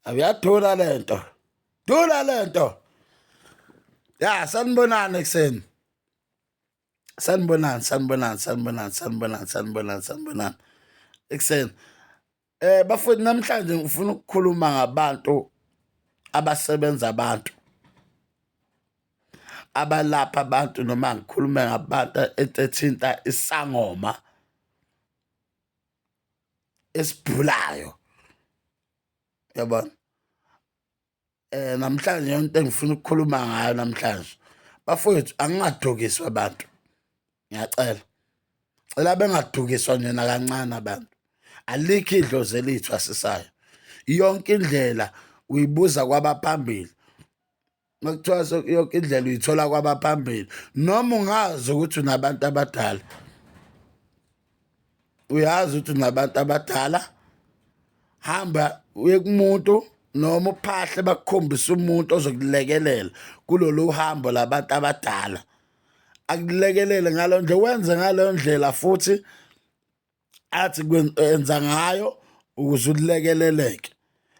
Awuyadula lento. Dula lento. Ya, sanibonani ekseni. Sanibonani. Ekseni. Bafowethu namhlanje ngifuna ukukhuluma ngabantu abasebenza abantu. Abalapha abantu noma ngikhulume ngabantu ethethinta isangoma esibhulayo. Yabona? Namhlanje into engifuna ukukhuluma ngayo namhlanje. Bafowethu angingadukiswa abantu. Ngiyacela. Cela bengadukiswa njena kancane abantu. Alikho idlozi elithwasisayo. Yonke indlela uyibuza kwabaphambili. Makuthiwa yonke indlela uyithola kwabaphambili. Noma ungazi ukuthi unabantu abadala. Uyazi ukuthi unabantu abadala. Hamba uye kumuntu noma uphahle bakukhombisa umuntu ozokulekelela kulolu hambo labantu abadala. Akulekelele ngalo nje wenze ngaleyo ndlela futhi athi kwenza ngayo ukuze ulekeleleke.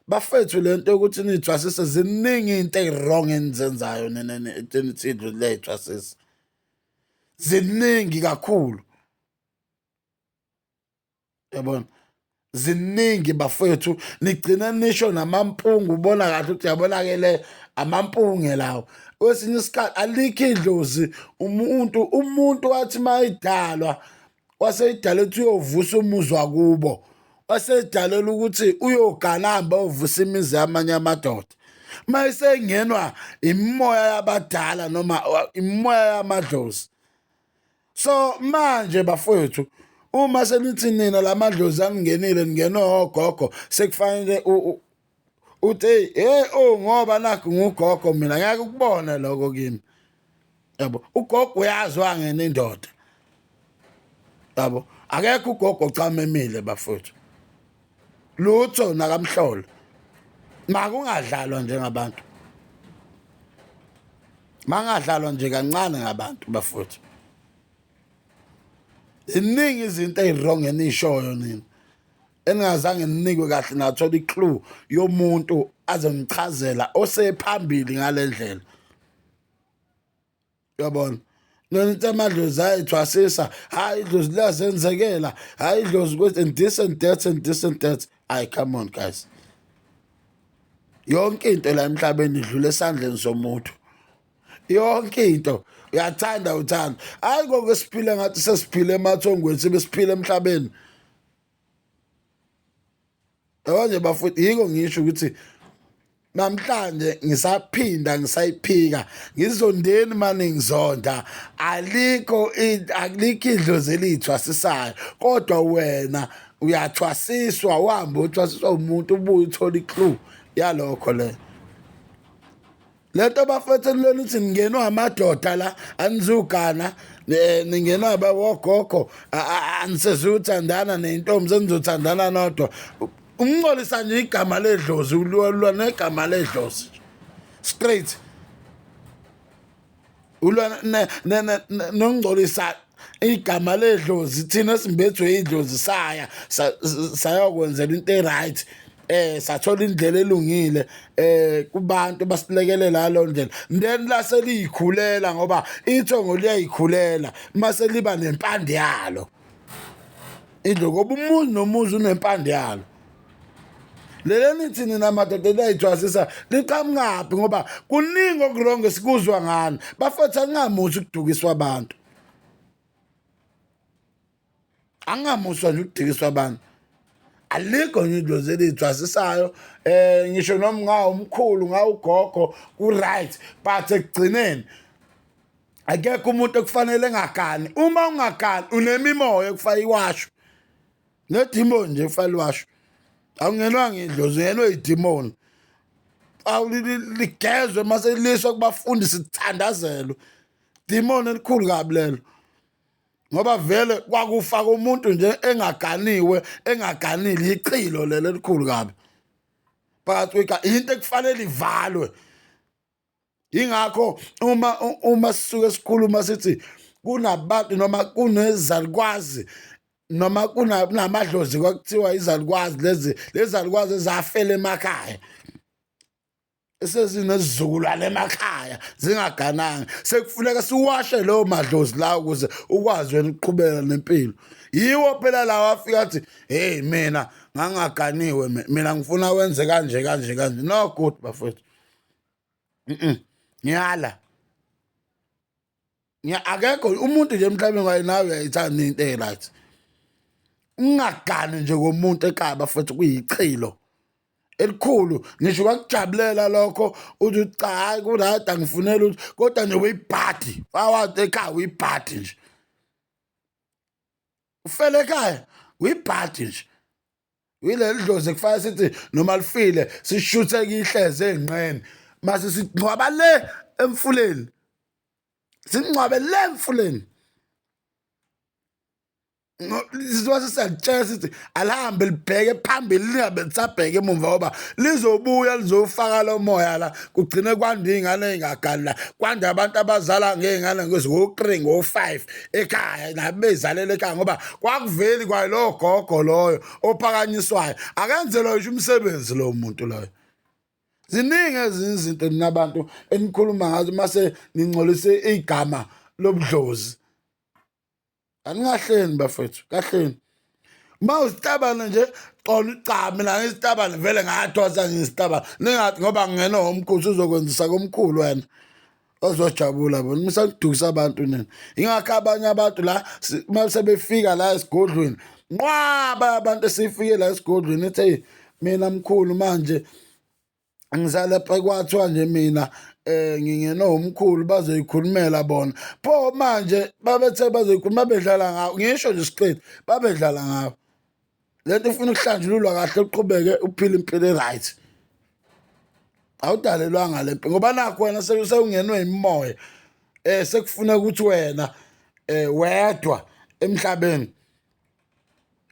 Bafethu lento yokuthi nithwasise ziningi into ezwrong enizenzayo nithi lethwasise. Ziningi kakhulu. Yabona? Ziningi bafethu nigcina nisho namampungu ubona kahle ukuthi yabonakele amampunge lawo. Kwesinye isikhathi alikho idlozi umuntu wathi mayidalwa waseyidala ukuthi uyovusa umuzi wakubo. Wasedalela ukuthi uyoganamba uvusa imizi yamanye amadoda. Mayisengenwa imimoya yabadala noma imimoya yamadlozi. So manje bafowethu uma senithi nina lamadlozi angenile ningeno ogogo sekufanele uthi ngoba nakho ngugogo mina ngeke ukubone lokho kimi. Yabo ugogo uyazi wangena indoda. Yabo akekho ugogo ocamemile bafowethu. Lutho nakamhlolo. Makungadlalwa njengabantu. Mangadlalwa nje kancane ngabantu bafowethu. Iningi izinto ezwrong enishoyo nina. Engazange ninikwe kahle nathola iclue yomuntu azongichazela osephambili ngalendlela. Yabona? Nonke amadlozi ayithwasisa, hayi idlozi lazenzekela, hayi idlozi ukuthi and this and that. Ay come on guys. Yonke into la emhlabeni idlula esandleni somuntu. Yonke into uyathanda uthanda. Hayi ngokusiphila ngathi sesiphila emathongweni sebesiphila emhlabeni. Yabona bafuthu yiko ngisho ukuthi namhlanje ngisaphinda ngisayiphika ngizondeni manje ngizonda alikho idlozi elithwasisayo kodwa wena uyathwasiswa uhamba uthwasiswa umuntu ubuye uthola iclue yalokho le. Lento bafethu lelo uthi ningenwa amadoda la anizugana ningenwa abawogogo anisezuthandana nentombi senizothandana nodwa. Umncolisa nje igama ledlozi ulwa negama ledlozi straight. Ulwa nongcolisa igama ledlozi thina simbethwe idlozi sayokwenzela into eright. Sathola indlela elungile kubantu basilekelela lo ndlela then laselikhulela ngoba ithongo liyayikhulela mase liba nempande yalo indlo ngoba umuzi nomuzi unempande yalo. Lele nithi nina madoda ayithwasisa liqhamukapi ngoba kuningi okurongo sikuzwa ngani bafethu angamuthi ukudukiswa abantu. Angamuswa nje ukudukiswa abantu. Alikho nje idlozi elithwasisayo ngisho noma ngawo umkhulu ngawo ugogo ku right but ekugcineni akekho umuntu okufanele engagani. Uma ungagani unemimoya ekufanele iwashwe. Nedimoni nje kufanele iwashwe. Awungenwa ngidlozi ungenwe idimoni. Awuligezwe mase liswa kubafundi sithandazelo. Demon elikhulu kabi lelo. Ngoba vele kwakufaka umuntu nje engaganiwe engaganile ichilo lelo elikhulu kabi. Phakathi kweka into ekufanele ivalwe. Ingakho uma sisuke sikhuluma sithi kunabantu noma kunezalukwazi noma kunamadlozi kwakuthiwa izalukwazi lezi lezalukwazi ezafela emakhaya. sezinezizukulwane emakhaya zingagananga sekufuneka siwashe lowo madlozi la ukuze ukwazi wena ukuqhubeka nempilo. Yiwo phela lawa afika athi hey mina ngangaganiwe mina ngifuna wenze kanje kanje kanje. No good bafethu. Ngiyala akekho umuntu nje emhlabeni waye nawe uyayithanda into right. Ungagani nje komuntu ekhaya bafethu kuyichilo elikhulu. Ngisho kwakujabulela lokho uthi cha hayi kuright angifunela ukuthi kodwa nje uyibhadi wawathi ekhaya uyibhadi nje ufele ekhaya uyibhadi nje uyileli dlozi kufanele sithi noma lifile sishuthe ihleze engqeni mase singcwaba le emfuleni singcwabe le emfuleni. Sizwase siyalitshela sithi alihambe libheke phambili lingabe lisabheke emumva ngoba lizobuya lizofaka lo moya la kugcine kwanda ingane ey'ngagani la kwanda abantu abazala ngey'ngane ngo-3 ngo-5 ekhaya nabezalela ekhaya ngoba kwakuveli kwayo lowo gogo loyo ophakanyiswayo akenzelwa ngisho umsebenzi lowo muntu loyo. Ziningi ezinye izinto ninabantu enikhuluma ngazo mase ningcolise igama lobudlozi. Angahleni bafethu kahleni mawusitabana nje xolo cha mina ngisitabana vele ngathwasa ngisitabana ningathi ngoba ngingena omkhulu uzokwenzisa komkhulu wena ozojabula bona misakudukisa abantu nini. Ingakho abanye abantu la mase befika la esigodlweni nqwaba abantu esifike la esigodlweni ethi mina mkhulu manje angizala phakathwa nje mina ngingena omkhulu bazoyikhulumela bona pho manje babethe bazoyikhuluma bedlala ngawo ngisho nje siqedi babedlala ngawo lento ufuna ukuhlanjululwa kahle uqhubeke uphile impilo right awudalelwanga lempi ngoba nakho wena sewungenwe imimoya sekufuna ukuthi wena wedwa emhlabeni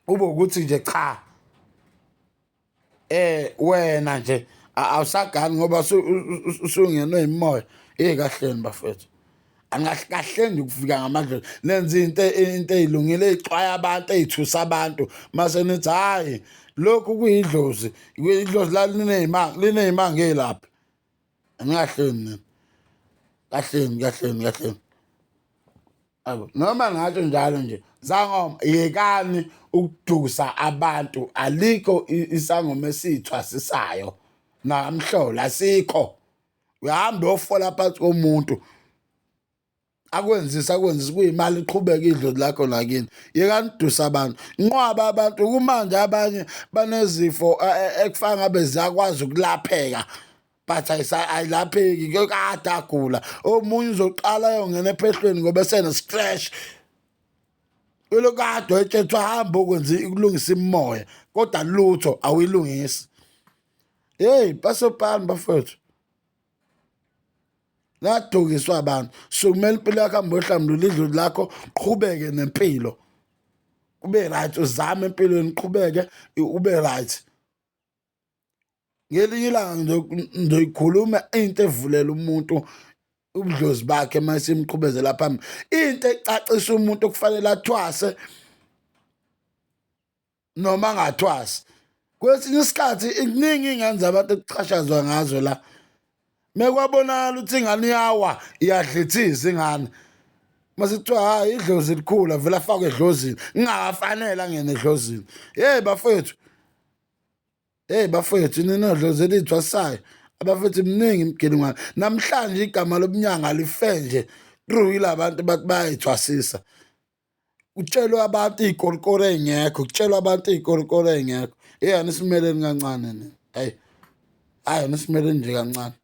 ube ukuthi nje cha wena nje awusagani ngoba usungenwe imimoya kahleni bafethu angahleni ukufika ngamandla nenza into ezilungile ezixwaya abantu ezithusa abantu mase nithi hayi lokhu kuyidlozi la lineyimanga elapha angahleni kahleni abo noma ngatsho njalo nje zangoma yekani ukudusa abantu alikho isangoma esithwasisayo namhlola asikho uyahamba uyofola phansi komuntu akwenzisa kuyimali iqhubeka idlozi lakho nakini yekani dusa abantu nqwaba abantu kumanje abanye banezifo ekufana ngabe ziyakwazi ukulapheka but ayilapheki kade agula omunye uzoqala yongena ephehlweni ngoba sena stretch ulokade etshethwa hamba ukwenza ukulungisa imimoya kodwa lutho awuyilungisi. Hey basopani bafethu ladukiswa abantu sokumele impilo yakho hambe ohlambulula idlozi lakho qhubeke nempilo ube right uzame empilweni qhubeke ube right. Ngelinye ilanga ngizoyikhuluma into evulela umuntu ubudlozi bakhe mase imqhubezela phambili into ecacisa umuntu okufanele athwase noma angathwasi. Kwesinye isikhathi iningi ingane zabantu ekuchashazwa ngazo la mekwabonakala ukuthi ingane iyawa iyadlithiza ingane mase kuthiwa hayi idlozi likhula vele afakwe edlozini ngingakafanele angene edlozini. Hey bafethu ninodlozi elithwasayo abafethu mningi imigilingwane namhlanje igama lobunyanga life nje through ilabantu bathi bayayithwasisa utshelwa abantu izikorokoro engekho kutshelwa abantu izikorokoro engekho. Hey anisimeleni kancane ni hayi nisimeleni nje kancane.